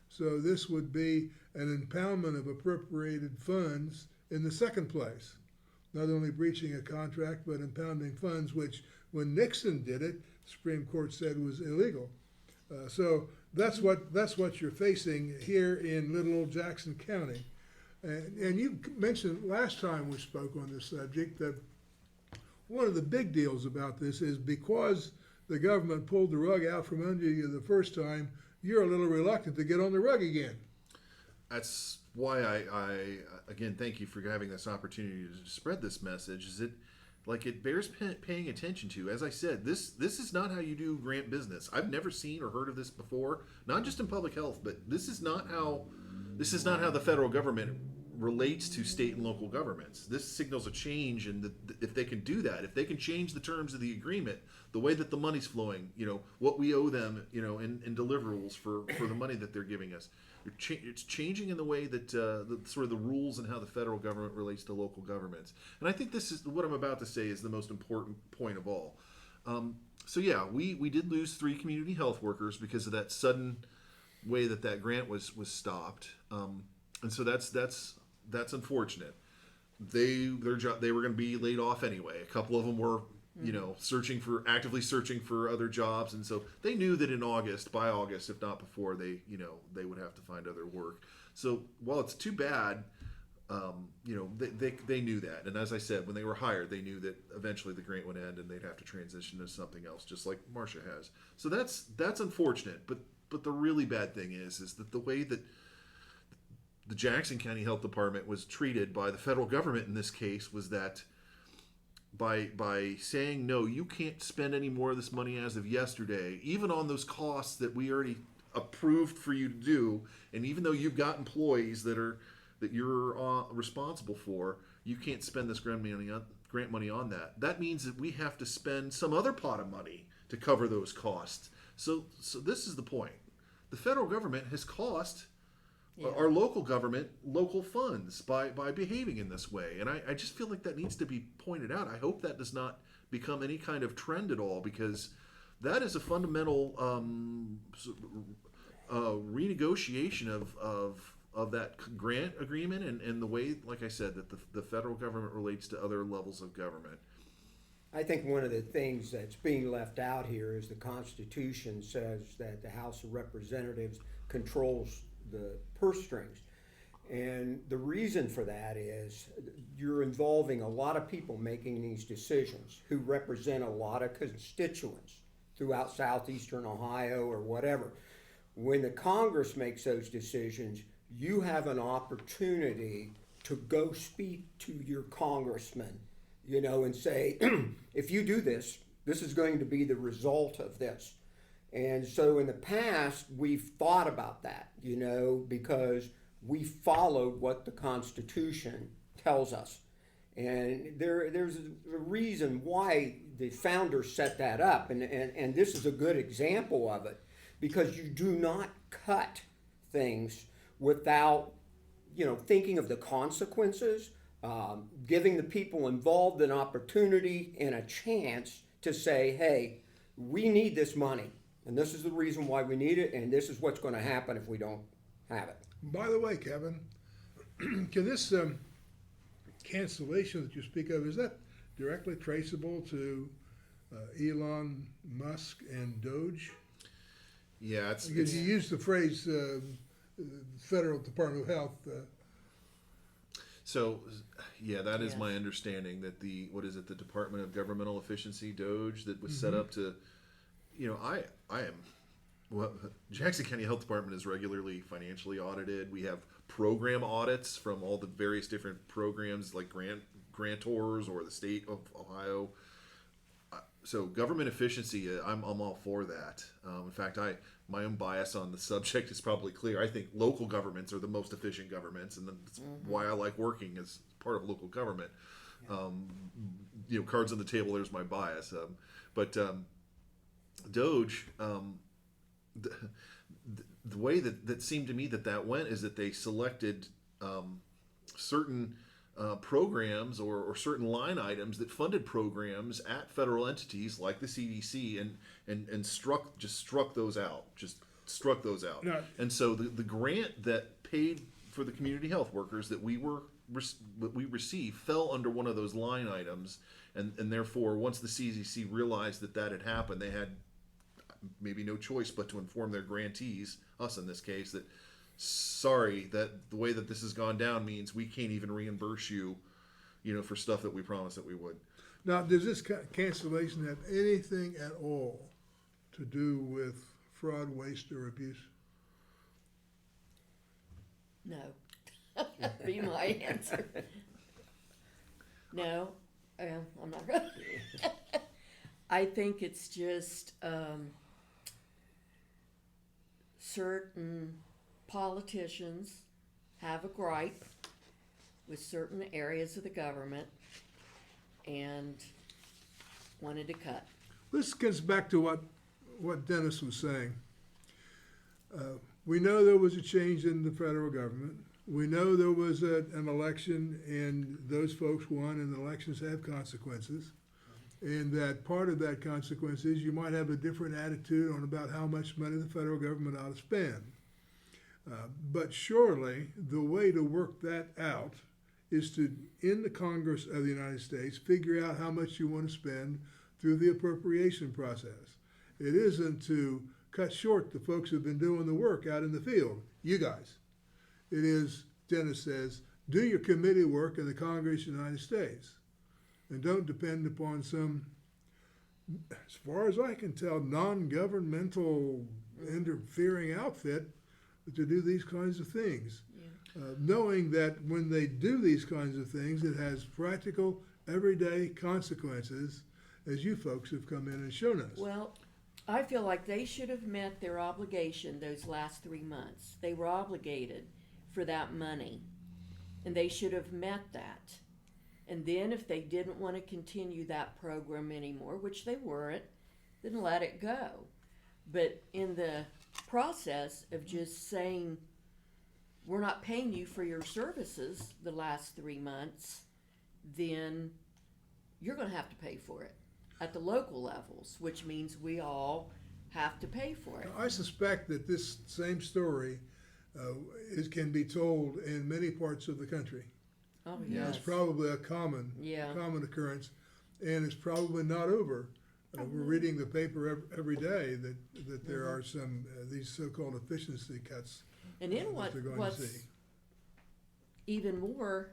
Speaker 1: So this would be an impoundment of appropriated funds in the second place. Not only breaching a contract, but impounding funds, which when Nixon did it, the Supreme Court said was illegal. So that's what you're facing here in little old Jackson County. And you mentioned last time we spoke on this subject that one of the big deals about this is because the government pulled the rug out from under you the first time, you're a little reluctant to get on the rug again.
Speaker 3: That's why I again thank you for having this opportunity to spread this message. Is it like it bears paying attention to? As I said, this is not how you do grant business. I've never seen or heard of this before. Not just in public health, but this is not how the federal government relates to state and local governments. This signals a change in if they can do that, if they can change the terms of the agreement, the way that the money's flowing, what we owe them, in deliverables for the money that they're giving us. It's changing in the way that sort of the rules and how the federal government relates to local governments. And I think this is what I'm about to say is the most important point of all. So yeah, we did lose 3 community health workers because of that sudden way that grant was stopped. And so that's unfortunate. They were going to be laid off anyway. A couple of them were actively searching for other jobs, and so they knew that by August, if not before, they would have to find other work. So while it's too bad, they knew that. And as I said, when they were hired, they knew that eventually the grant would end and they'd have to transition to something else, just like Marcia has. So that's unfortunate. But the really bad thing is that the way that the Jackson County Health Department was treated by the federal government in this case was that by saying, no, you can't spend any more of this money as of yesterday, even on those costs that we already approved for you to do, and even though you've got employees that you're responsible for, you can't spend this grant money on that. That means that we have to spend some other pot of money to cover those costs. So this is the point. The federal government has cost our local government local funds by behaving in this way, and I just feel like that needs to be pointed out. I hope that does not become any kind of trend at all, because that is a fundamental renegotiation of that grant agreement and the way, like I said, that the federal government relates to other levels of government.
Speaker 5: I think one of the things that's being left out here is the Constitution says that the House of Representatives controls the purse strings. And the reason for that is you're involving a lot of people making these decisions who represent a lot of constituents throughout southeastern Ohio or whatever. When the Congress makes those decisions, you have an opportunity to go speak to your congressman, and say, if you do this, this is going to be the result of this. And so in the past, we've thought about that, because we followed what the Constitution tells us. And there's a reason why the founders set that up. And this is a good example of it, because you do not cut things without, thinking of the consequences, giving the people involved an opportunity and a chance to say, hey, we need this money. And this is the reason why we need it, and this is what's going to happen if we don't have it.
Speaker 1: By the way, Kevin, can this cancellation that you speak of, is that directly traceable to Elon Musk and Doge?
Speaker 3: Yeah,
Speaker 1: Because you used the phrase Federal Department of Health.
Speaker 3: So, yeah, that is
Speaker 2: Yes.
Speaker 3: my understanding that the Department of Governmental Efficiency, Doge, that was set up to, Jackson County Health Department is regularly financially audited. We have program audits from all the various different programs like grantors or the state of Ohio. So government efficiency, I'm all for that. In fact, my own bias on the subject is probably clear. I think local governments are the most efficient governments, and that's why I like working as part of local government. Cards on the table. There's my bias. But Doge, the way that seemed to me that went is that they selected certain programs or certain line items that funded programs at federal entities like the CDC and struck those out.
Speaker 1: No.
Speaker 3: And so the grant that paid for the community health workers that we received fell under one of those line items, and therefore once the CDC realized that had happened, they had maybe no choice but to inform their grantees, us in this case, that sorry, that the way that this has gone down means we can't even reimburse you, for stuff that we promised that we would.
Speaker 1: Now, does this cancellation have anything at all to do with fraud, waste, or abuse?
Speaker 2: No. Be my answer. No, I'm not gonna. I think it's just certain politicians have a gripe with certain areas of the government and wanted to cut.
Speaker 1: This gets back to what Dennis was saying. We know there was a change in the federal government. We know there was an election, and those folks won, and elections have consequences. And that part of that consequence is you might have a different attitude on about how much money the federal government ought to spend. But surely the way to work that out is to, in the Congress of the United States, figure out how much you want to spend through the appropriation process. It isn't to cut short the folks who've been doing the work out in the field, you guys. It is, Dennis says, do your committee work in the Congress of the United States. And don't depend upon some, as far as I can tell, non-governmental interfering outfit to do these kinds of things.
Speaker 2: Yeah.
Speaker 1: Knowing that when they do these kinds of things, it has practical, everyday consequences, as you folks have come in and shown us.
Speaker 2: Well, I feel like they should have met their obligation those last 3 months. They were obligated for that money, and they should have met that. And then if they didn't want to continue that program anymore, which they weren't, then let it go. But in the process of just saying, we're not paying you for your services the last 3 months, then you're going to have to pay for it at the local levels, which means we all have to pay for it.
Speaker 1: I suspect that this same story can be told in many parts of the country.
Speaker 2: Oh,
Speaker 3: Yeah.
Speaker 2: yes.
Speaker 1: It's probably a common occurrence, and it's probably not over. We're reading the paper every day that there are some these so-called efficiency cuts.
Speaker 2: And then
Speaker 1: that they're going to
Speaker 2: what's
Speaker 1: see.
Speaker 2: even more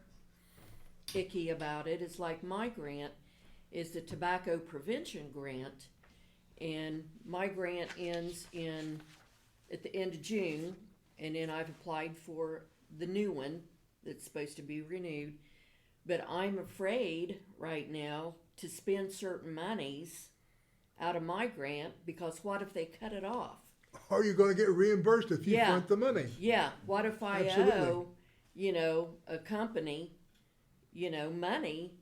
Speaker 2: icky about it is like my grant is the tobacco prevention grant, and my grant ends at the end of June, and then I've applied for the new one that's supposed to be renewed. But I'm afraid right now to spend certain monies out of my grant, because what if they cut it off?
Speaker 1: Are you going to get reimbursed if you
Speaker 2: Yeah.
Speaker 1: front the money?
Speaker 2: Yeah, what if I
Speaker 1: Absolutely.
Speaker 2: owe, a company, money,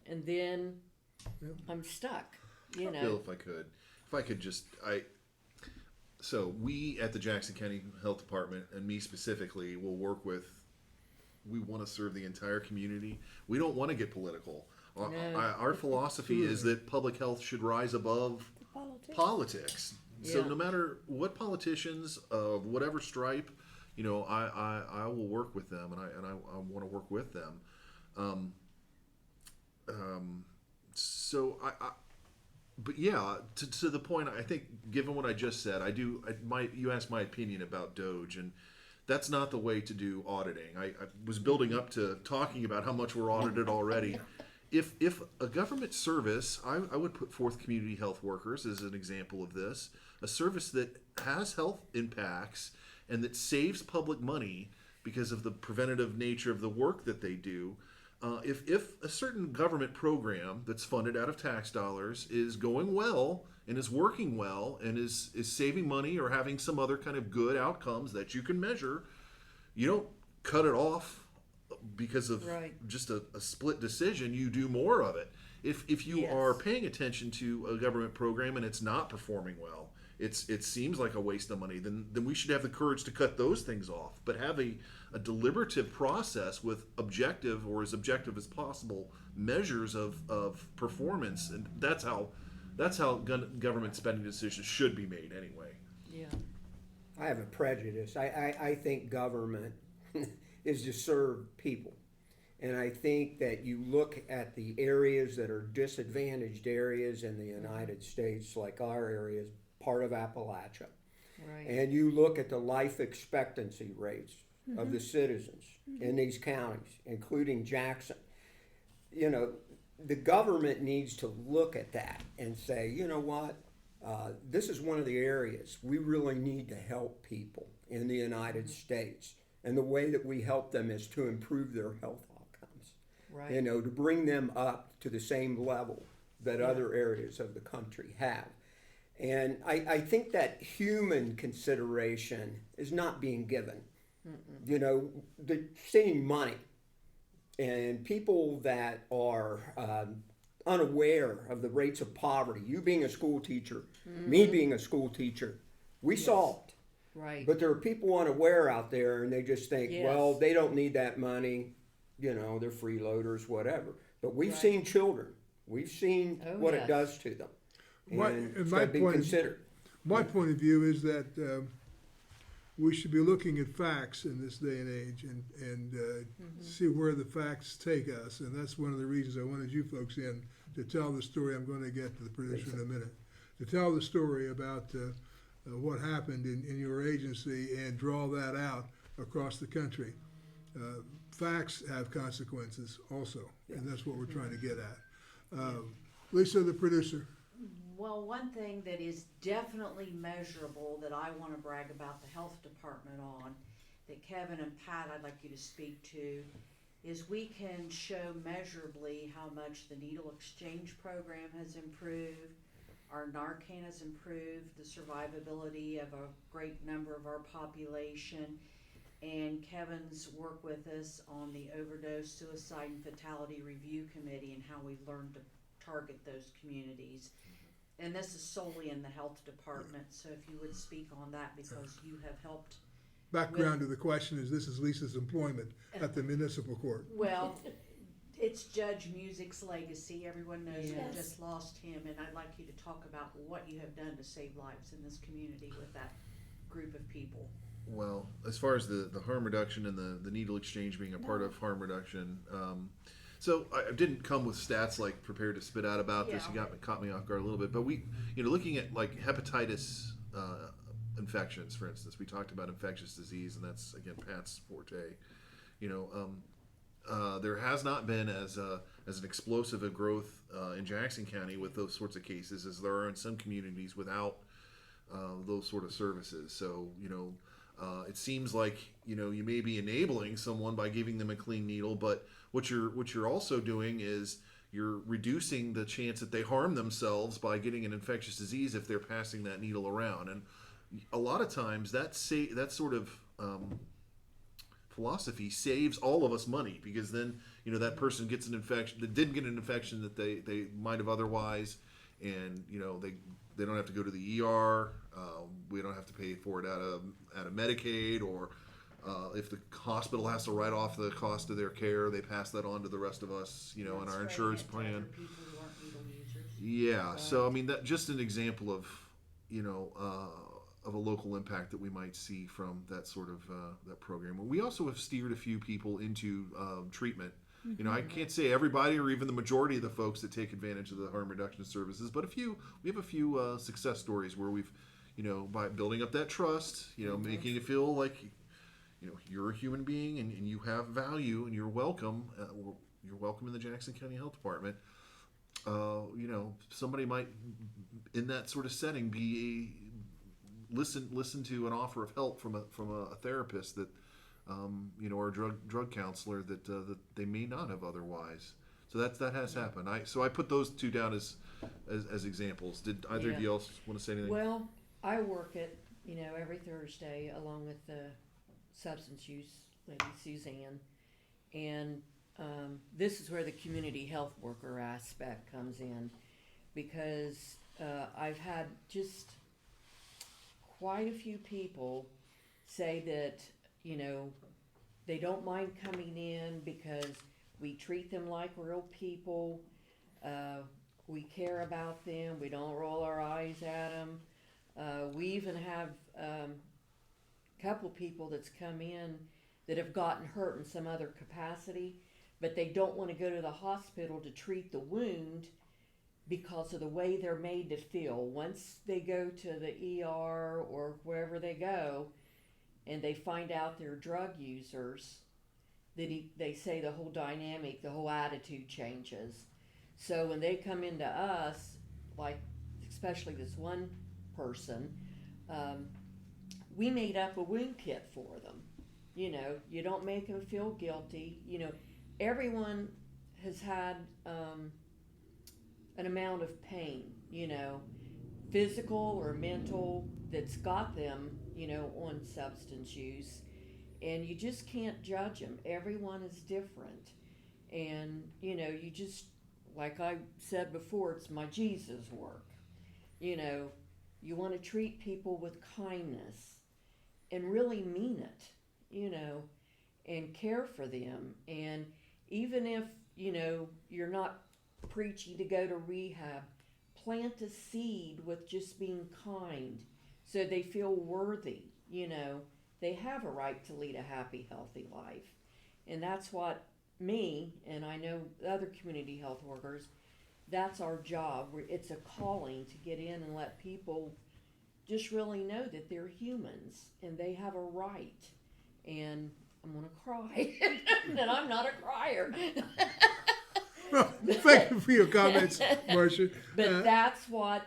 Speaker 2: and then
Speaker 1: Yep.
Speaker 2: I'm stuck,
Speaker 3: Bill, if I could just, so we at the Jackson County Health Department, and me specifically, will work with, we want to serve the entire community. We don't want to get political.
Speaker 2: No.
Speaker 3: Our philosophy is that public health should rise above politics. So
Speaker 2: Yeah.
Speaker 3: no matter what politicians of whatever stripe, I will work with them, and I want to work with them. So but yeah, to the point, I think, given what I just said, you asked my opinion about Doge, and that's not the way to do auditing. I was building up to talking about how much we're audited already. If a government service, I would put forth community health workers as an example of this, a service that has health impacts and that saves public money because of the preventative nature of the work that they do, If a certain government program that's funded out of tax dollars is going well and is working well and is saving money or having some other kind of good outcomes that you can measure, you don't cut it off because of
Speaker 2: Right.
Speaker 3: just a split decision. You do more of it. If you
Speaker 2: Yes.
Speaker 3: are paying attention to a government program and it's not performing well, it seems like a waste of money, then we should have the courage to cut those things off, but have a deliberative process with objective, or as objective as possible, measures of performance. And that's how government spending decisions should be made anyway.
Speaker 2: Yeah.
Speaker 5: I have a prejudice. I think government is to serve people. And I think that you look at the areas that are disadvantaged areas in the United States, like our areas, part of Appalachia,
Speaker 2: Right.
Speaker 5: and you look at the life expectancy rates of the citizens in these counties, including Jackson. You know, the government needs to look at that and say, you know what, this is one of the areas we really need to help people in the United States. And the way that we help them is to improve their health outcomes,
Speaker 2: Right.
Speaker 5: you know, to bring them up to the same level that other areas of the country have. And I think that human consideration is not being given. You know, seeing money and people that are unaware of the rates of poverty, you being a school teacher, me being a school teacher, we solved.
Speaker 2: Right.
Speaker 5: But there are people unaware out there, and they just think,
Speaker 2: Yes.
Speaker 5: well, they don't need that money, you know, they're freeloaders, whatever. But we've
Speaker 2: Right.
Speaker 5: seen children, we've seen
Speaker 2: Oh,
Speaker 5: what
Speaker 2: yes.
Speaker 5: it does to them,
Speaker 1: My-
Speaker 5: and
Speaker 1: and
Speaker 5: it's
Speaker 1: my
Speaker 5: got to be
Speaker 1: point-
Speaker 5: considered.
Speaker 1: My point of view is that we should be looking at facts in this day and age and see where the facts take us. And that's one of the reasons I wanted you folks in to tell the story. I'm going to get to the producer in a minute. To tell the story about what happened in your agency and draw that out across the country. Facts have consequences also, and that's what we're trying to get at. Lisa, the producer.
Speaker 6: Well, one thing that is definitely measurable that I want to brag about the health department on, that Kevin and Pat, I'd like you to speak to, is we can show measurably how much the needle exchange program has improved, our Narcan has improved, the survivability of a great number of our population, and Kevin's work with us on the overdose, suicide, and fatality review committee and how we've learned to target those communities. And this is solely in the health department, so if you would speak on that, because you have helped.
Speaker 1: Background to the question is this is Lisa's employment at the municipal court.
Speaker 6: Well, it's Judge Music's legacy. Everyone knows we
Speaker 2: Yes.
Speaker 6: just lost him, and I'd like you to talk about what you have done to save lives in this community with that group of people.
Speaker 3: Well, as far as the harm reduction and the needle exchange being a part of harm reduction, so I didn't come with stats like prepared to spit out about this.
Speaker 6: Yeah.
Speaker 3: Caught me off guard a little bit, but we, looking at like hepatitis infections, for instance, we talked about infectious disease, and that's again Pat's forte. There has not been as an explosive a growth in Jackson County with those sorts of cases as there are in some communities without those sort of services. So it seems like you may be enabling someone by giving them a clean needle, but what you're also doing is you're reducing the chance that they harm themselves by getting an infectious disease if they're passing that needle around. And a lot of times that sort of philosophy saves all of us money, because then that person gets an infection that didn't get an infection that they might have otherwise, and they don't have to go to the ER. We don't have to pay for it out of Medicaid, or if the hospital has to write off the cost of their care, they pass that on to the rest of us, in
Speaker 6: That's
Speaker 3: our
Speaker 6: right,
Speaker 3: insurance
Speaker 6: and to other
Speaker 3: plan.
Speaker 6: people who aren't needle users.
Speaker 3: Yeah. So I mean, that just an example of of a local impact that we might see from that sort of that program. We also have steered a few people into treatment. I can't say everybody or even the majority of the folks that take advantage of the harm reduction services, but we have a few success stories where we've, by building up that trust, making it feel like, you're a human being and you have value and you're welcome. You're welcome in the Jackson County Health Department. Somebody might, in that sort of setting, listen to an offer of help from a therapist that or a drug counselor that they may not have otherwise. So that has happened. I put those two down as examples. Did either of
Speaker 2: Yeah.
Speaker 3: you else want to say anything?
Speaker 2: Well, I work it, every Thursday along with the substance use lady Suzanne, and this is where the community health worker aspect comes in, because I've had just quite a few people say that they don't mind coming in because we treat them like real people. We care about them. We don't roll our eyes at them. We even have a couple people that's come in that have gotten hurt in some other capacity, but they don't want to go to the hospital to treat the wound because of the way they're made to feel. Once they go to the ER or wherever they go and they find out they're drug users, they say the whole dynamic, the whole attitude changes. So when they come into us, like especially this one person, we made up a wound kit for them. You don't make them feel guilty. Everyone has had an amount of pain, physical or mental, that's got them, on substance use. And you just can't judge them. Everyone is different. And, you just, like I said before, it's my Jesus work. You want to treat people with kindness and really mean it, and care for them. And even if, you're not preaching to go to rehab, plant a seed with just being kind so they feel worthy, They have a right to lead a happy, healthy life. And that's what me, and I know other community health workers, that's our job. It's a calling to get in and let people just really know that they're humans and they have a right. And I'm going to cry. And I'm not a crier.
Speaker 1: Well, thank you for your comments, Marcia.
Speaker 2: But that's what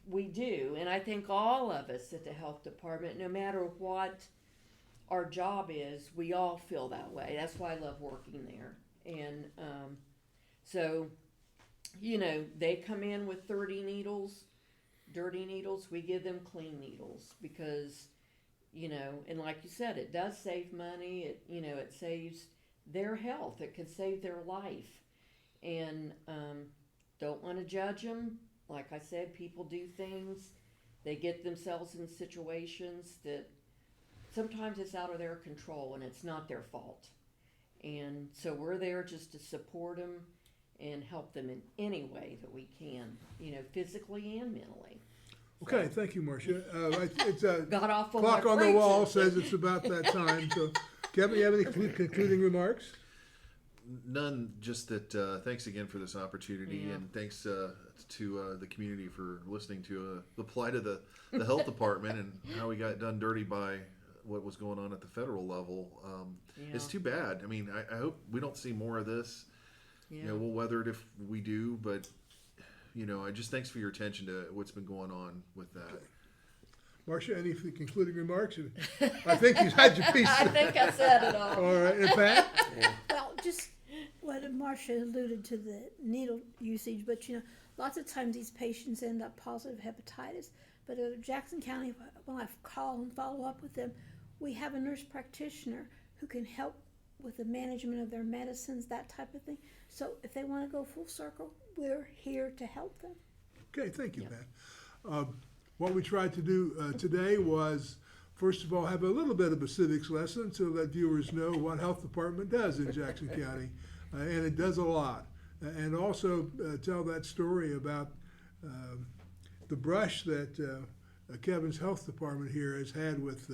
Speaker 2: we do. And I think all of us at the health department, no matter what our job is, we all feel that way. That's why I love working there. And so, they come in with 30 needles, dirty needles. We give them clean needles because, and like you said, it does save money. It saves their health. It could save their life. And don't want to judge them. Like I said, people do things. They get themselves in situations that sometimes it's out of their control and it's not their fault. And so we're there just to support them and help them in any way that we can, physically and mentally.
Speaker 1: Okay, thank you, Marcia. It's
Speaker 2: Got off on
Speaker 1: clock
Speaker 2: my
Speaker 1: on the wall
Speaker 2: preaching.
Speaker 1: says it's about that time. So, Kevin, you have any concluding remarks?
Speaker 3: None, just that thanks again for this opportunity,
Speaker 2: Yeah.
Speaker 3: and thanks to the community for listening to the plight of the health department and how we got done dirty by what was going on at the federal level. It's too bad. I mean, I hope we don't see more of this.
Speaker 2: Yeah.
Speaker 3: We'll weather it if we do, but I just thanks for your attention to what's been going on with that.
Speaker 1: Marcia, any concluding remarks? I think you've had your piece.
Speaker 2: I think I said it all.
Speaker 1: All right, and Pat?
Speaker 4: Well, just what Marcia alluded to, the needle usage, but lots of times these patients end up positive hepatitis. But at Jackson County, when I call and follow up with them, we have a nurse practitioner who can help with the management of their medicines, that type of thing. So if they want to go full circle, we're here to help them.
Speaker 1: Okay, thank you, Pat. What we tried to do today was, first of all, have a little bit of a civics lesson so that viewers know what health department does in Jackson County, and it does a lot. And also tell that story about the brush that Kevin's health department here has had with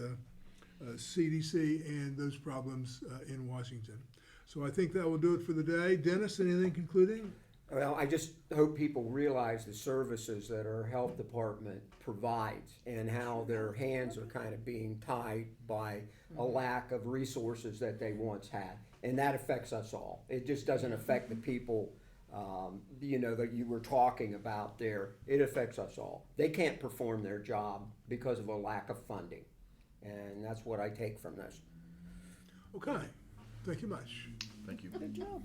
Speaker 1: CDC and those problems in Washington. So I think that will do it for the day. Dennis, anything concluding?
Speaker 5: Well, I just hope people realize the services that our health department provides and how their hands are kind of being tied by a lack of resources that they once had. And that affects us all. It just doesn't affect the people, that you were talking about there. It affects us all. They can't perform their job because of a lack of funding. And that's what I take from this.
Speaker 1: Okay, thank you much.
Speaker 3: Thank you.
Speaker 4: Good job.